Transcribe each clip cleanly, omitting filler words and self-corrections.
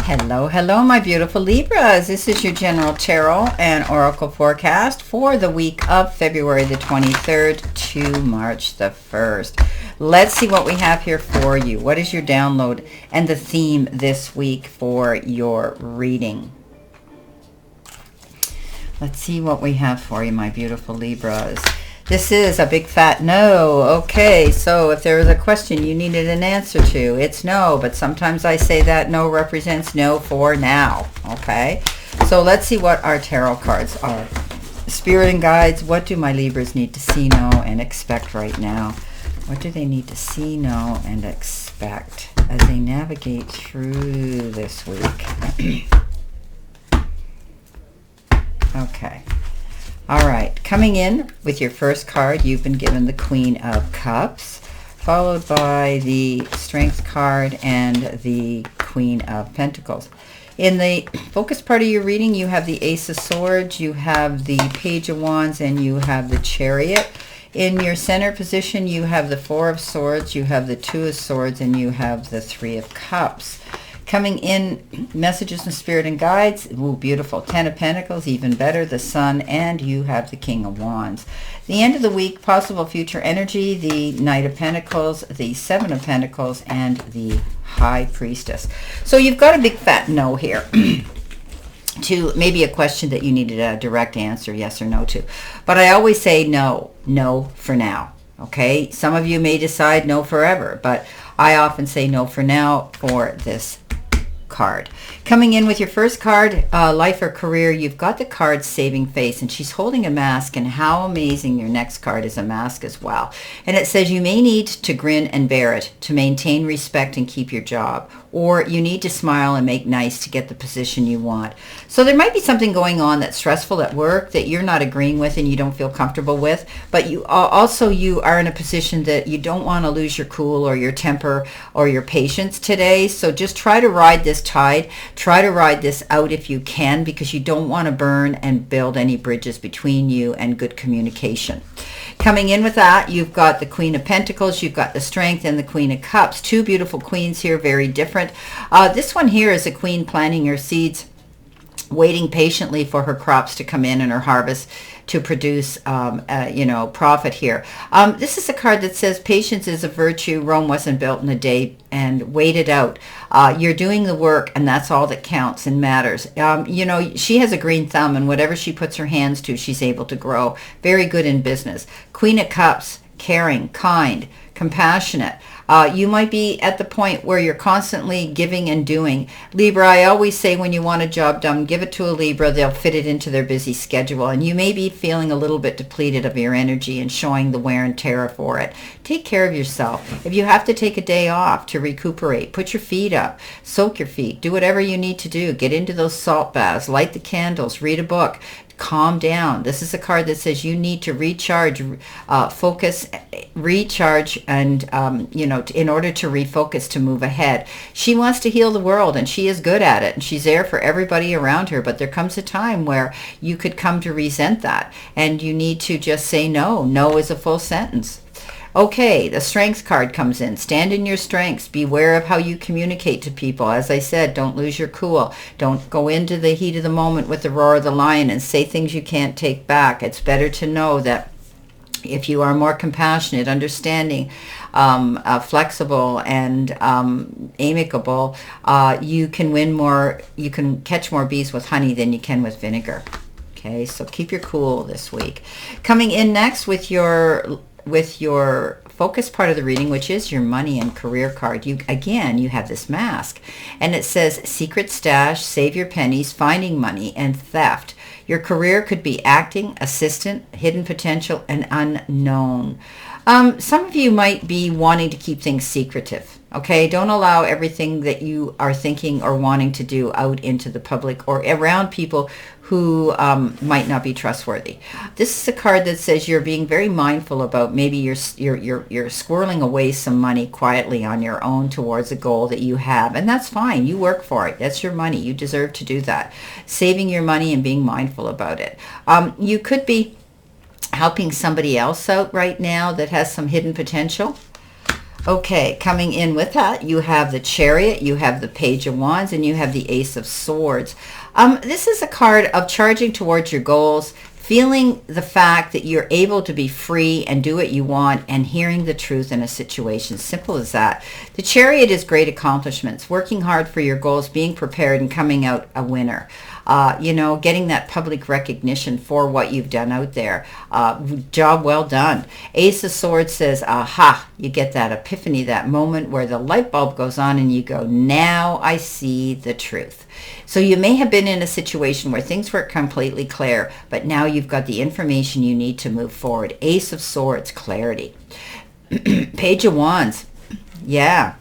Hello, hello, my beautiful Libras. This is your general tarot and oracle forecast for the week of February the 23rd to March the 1st. Let's see what we have here for you. What is your download and the theme this week for your reading? Let's see what we have for you, my beautiful Libras. This is a big fat no. Okay, so if there was a question you needed an answer to, it's no. But sometimes I say that no represents no for now. Okay, so let's see what our tarot cards are. Spirit and guides, what do my Libras need to see, know, and expect right now? What do they need to see, know, and expect as they navigate through this week? Okay. All right, coming in with your first card, you've been given the Queen of Cups, followed by the Strength card and the Queen of Pentacles. In the focus part of your reading, you have the Ace of Swords, you have the Page of Wands, and you have the Chariot. In your center position, you have the Four of Swords, you have the Two of Swords, and you have the Three of Cups. Coming in, messages from Spirit and Guides. Ooh, beautiful. Ten of Pentacles, even better. The Sun, and you have the King of Wands. The end of the week, possible future energy, the Knight of Pentacles, the Seven of Pentacles, and the High Priestess. So you've got a big fat no here. To maybe a question that you needed a direct answer, yes or no to. But I always say no for now. Okay? Some of you may decide no forever, but I often say no for now for this card. Coming in with your first card, life or career, you've got the card Saving Face, and she's holding a mask, and how amazing your next card is a mask as well. And it says you may need to grin and bear it to maintain respect and keep your job, or you need to smile and make nice to get the position you want. So there might be something going on that's stressful at work that you're not agreeing with and you don't feel comfortable with, but you are in a position that you don't want to lose your cool or your temper or your patience today. So just try to ride this tide. Try to ride this out if you can, because you don't want to burn and build any bridges between you and good communication. Coming in with that, you've got the Queen of Pentacles, you've got the Strength, and the Queen of Cups. Two beautiful queens here, very different. This one here is a queen planting her seeds, waiting patiently for her crops to come in and her harvest to produce, profit here. This is a card that says patience is a virtue. Rome wasn't built in a day, and wait it out. You're doing the work, and that's all that counts and matters. She has a green thumb, and whatever she puts her hands to, she's able to grow. Very good in business. Queen of Cups, caring, kind, compassionate. You might be at the point where you're constantly giving and doing. Libra, I always say when you want a job done, give it to a Libra. They'll fit it into their busy schedule. And you may be feeling a little bit depleted of your energy and showing the wear and tear for it. Take care of yourself. If you have to take a day off to recuperate, put your feet up, soak your feet, do whatever you need to do. Get into those salt baths, light the candles, read a book. Calm down. This is a card that says you need to recharge, focus, recharge, and, in order to refocus, to move ahead. She wants to heal the world, and she is good at it, and she's there for everybody around her, but there comes a time where you could come to resent that, and you need to just say no. No is a full sentence. Okay, the Strength card comes in. Stand in your strengths. Beware of how you communicate to people. As I said, don't lose your cool. Don't go into the heat of the moment with the roar of the lion and say things you can't take back. It's better to know that if you are more compassionate, understanding, flexible, and amicable, you can win more. You can catch more bees with honey than you can with vinegar. Okay, so keep your cool this week. Coming in next with your focus part of the reading, which is your money and career card. You have this mask, and it says secret stash, save your pennies, finding money, and theft. Your career could be acting, assistant, hidden potential, and unknown. Some of you might be wanting to keep things secretive. Okay, don't allow everything that you are thinking or wanting to do out into the public or around people who might not be trustworthy. This is a card that says you're being very mindful about maybe you're squirreling away some money quietly on your own towards a goal that you have, and that's fine. You work for it. That's your money. You deserve to do that. Saving your money and being mindful about it. You could be helping somebody else out right now that has some hidden potential. Okay, coming in with that, you have the Chariot, you have the Page of Wands, and you have the Ace of Swords. This is a card of charging towards your goals, feeling the fact that you're able to be free and do what you want, and hearing the truth in a situation. Simple as that. The Chariot is great accomplishments, working hard for your goals, being prepared, and coming out a winner. Getting that public recognition for what you've done out there. Job well done. Ace of Swords says, aha, you get that epiphany, that moment where the light bulb goes on and you go, now I see the truth. So you may have been in a situation where things were completely clear, but now you've got the information you need to move forward. Ace of Swords, clarity. Page of Wands. Yeah.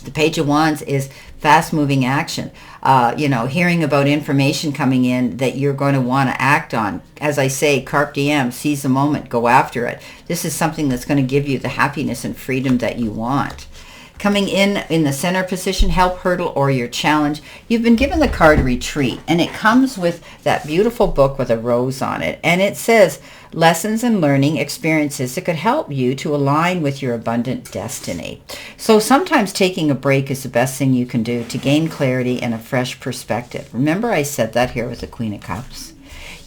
The Page of Wands is fast-moving action. Hearing about information coming in that you're going to want to act on. As I say, carpe diem, seize the moment, go after it. This is something that's going to give you the happiness and freedom that you want. Coming in the center position, help, hurdle, or your challenge. You've been given the card Retreat, and it comes with that beautiful book with a rose on it. And it says, lessons and learning experiences that could help you to align with your abundant destiny. So sometimes taking a break is the best thing you can do to gain clarity and a fresh perspective. Remember I said that here with the Queen of Cups?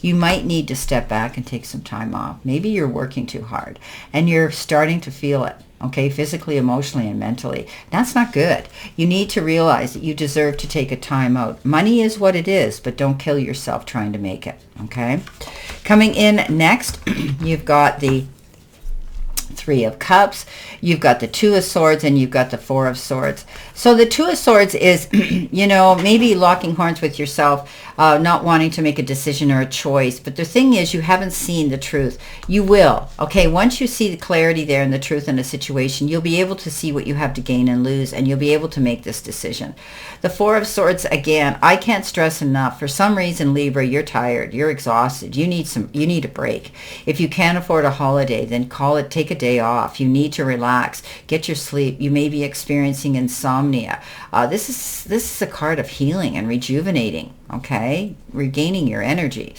You might need to step back and take some time off. Maybe you're working too hard and you're starting to feel it, okay, physically, emotionally, and mentally. That's not good. You need to realize that you deserve to take a time out. Money is what it is, but don't kill yourself trying to make it, okay? Coming in next, you've got the Three of Cups, you've got the Two of Swords, and you've got the Four of Swords. So the Two of Swords is, maybe locking horns with yourself, not wanting to make a decision or a choice. But the thing is, you haven't seen the truth. You will. Okay, once you see the clarity there and the truth in a situation, you'll be able to see what you have to gain and lose, and you'll be able to make this decision. The Four of Swords, again, I can't stress enough. For some reason, Libra, you're tired, you're exhausted, you need a break. If you can't afford a holiday, then take a day off. You need to relax, get your sleep. You may be experiencing insomnia. This is a card of healing and rejuvenating, okay? Regaining your energy.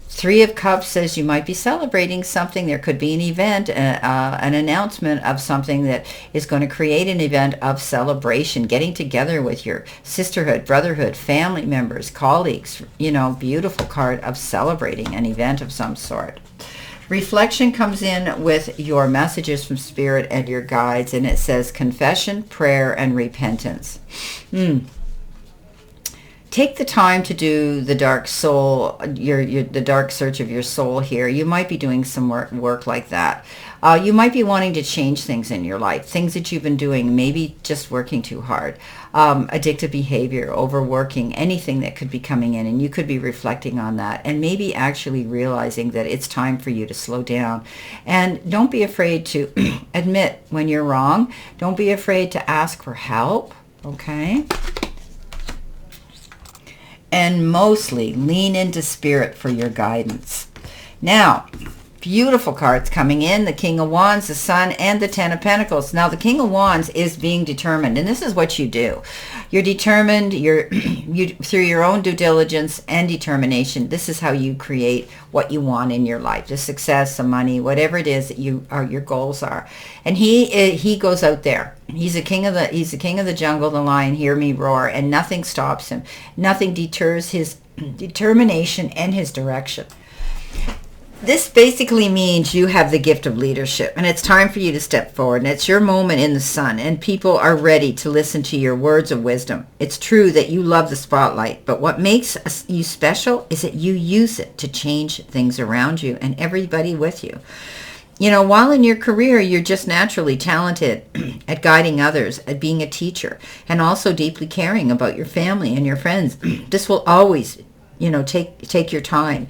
Three of Cups says you might be celebrating something. There could be an event, an announcement of something that is going to create an event of celebration, getting together with your sisterhood, brotherhood, family members, colleagues. Beautiful card of celebrating an event of some sort. Reflection comes in with your messages from Spirit and your guides, and it says confession, prayer, and repentance. Take the time to do the dark soul, the dark search of your soul here. You might be doing some work like that. You might be wanting to change things in your life, things that you've been doing, maybe just working too hard, addictive behavior, overworking, anything that could be coming in, and you could be reflecting on that and maybe actually realizing that it's time for you to slow down. And don't be afraid to admit when you're wrong. Don't be afraid to ask for help, okay? And mostly lean into Spirit for your guidance. Now, beautiful cards coming in, the King of Wands, the Sun, and the Ten of Pentacles. Now, the King of Wands is being determined, and this is what you do. You're determined, through your own due diligence and determination, this is how you create what you want in your life, the success, the money, whatever it is that your goals are. And he goes out there. He's the king of the jungle, the lion, hear me roar, and nothing stops him. Nothing deters his determination and his direction. This basically means you have the gift of leadership, and it's time for you to step forward, and it's your moment in the sun, and people are ready to listen to your words of wisdom. It's true that you love the spotlight, but what makes you special is that you use it to change things around you and everybody with you. While in your career, you're just naturally talented at guiding others, at being a teacher, and also deeply caring about your family and your friends. This will always, take your time.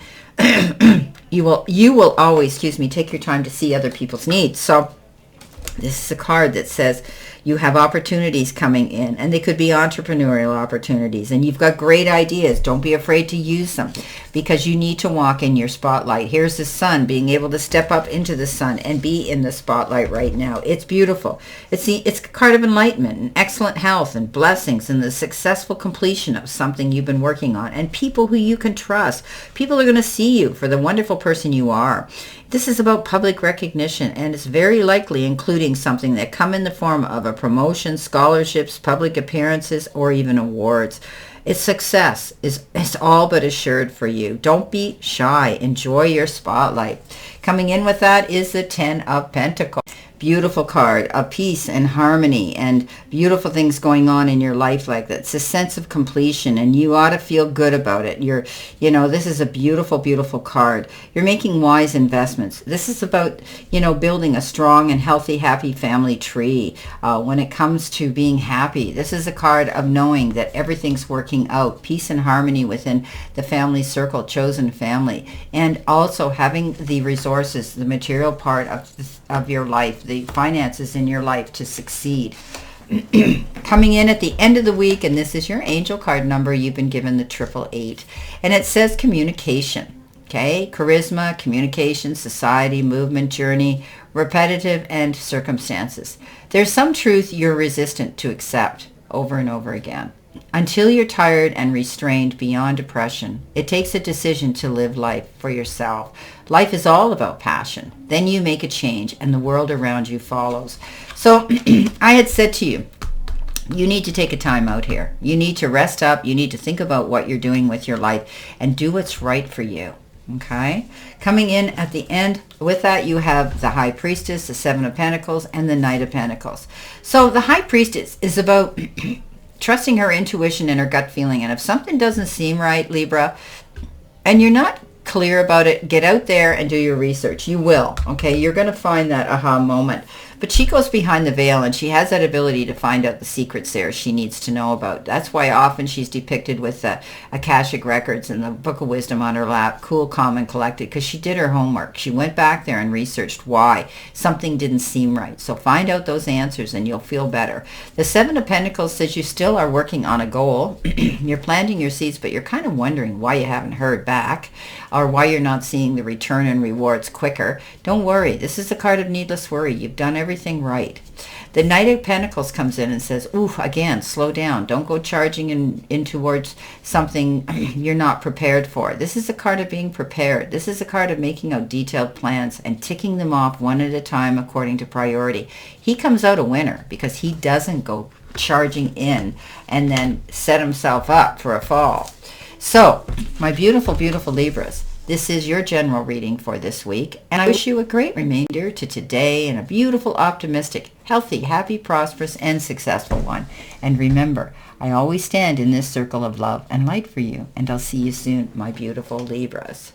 You will always, take your time to see other people's needs. So this is a card that says You have opportunities coming in, and they could be entrepreneurial opportunities, and you've got great ideas. Don't be afraid to use them, because you need to walk in your spotlight. Here's the sun, being able to step up into the sun and be in the spotlight right now. It's beautiful. It's a card of enlightenment and excellent health and blessings and the successful completion of something you've been working on, and people who you can trust. People are going to see you for the wonderful person you are. This is about public recognition, and it's very likely including something that come in the form of a promotion, scholarships, public appearances, or even awards. Its success is all but assured for you. Don't be shy. Enjoy your spotlight. Coming in with that is the 10 of Pentacles. Beautiful card of peace and harmony and beautiful things going on in your life like that. It's a sense of completion, and you ought to feel good about it. This is a beautiful, beautiful card. You're making wise investments. This is about, building a strong and healthy, happy family tree. When it comes to being happy, this is a card of knowing that everything's working out. Peace and harmony within the family circle, chosen family, and also having the resources, the material part of your life, the finances in your life to succeed. Coming in at the end of the week, and this is your angel card number, you've been given the 888, and it says communication. Okay, charisma, communication, society, movement, journey, repetitive, and circumstances. There's some truth you're resistant to accept over and over again. Until you're tired and restrained beyond depression, it takes a decision to live life for yourself. Life is all about passion. Then you make a change, and the world around you follows. So I had said to you, you need to take a time out here. You need to rest up. You need to think about what you're doing with your life and do what's right for you. Okay? Coming in at the end with that, you have the High Priestess, the 7 of Pentacles, and the Knight of Pentacles. So the High Priestess is about trusting her intuition and her gut feeling. And if something doesn't seem right, Libra, and you're not clear about it, get out there and do your research. You will, okay? You're going to find that aha moment. But she goes behind the veil, and she has that ability to find out the secrets there she needs to know about. That's why often she's depicted with the Akashic Records and the Book of Wisdom on her lap, cool, calm, and collected, because she did her homework. She went back there and researched why something didn't seem right. So find out those answers, and you'll feel better. The 7 of Pentacles says you still are working on a goal. You're planting your seeds, but you're kind of wondering why you haven't heard back, or why you're not seeing the return and rewards quicker. Don't worry. This is a card of needless worry. You've done everything right. The Knight of Pentacles comes in and says, ooh, again, slow down. Don't go charging in towards something you're not prepared for. This is a card of being prepared. This is a card of making out detailed plans and ticking them off one at a time according to priority. He comes out a winner because he doesn't go charging in and then set himself up for a fall. So, my beautiful, beautiful Libras, this is your general reading for this week, and I wish you a great remainder to today and a beautiful, optimistic, healthy, happy, prosperous, and successful one. And remember, I always stand in this circle of love and light for you, and I'll see you soon, my beautiful Libras.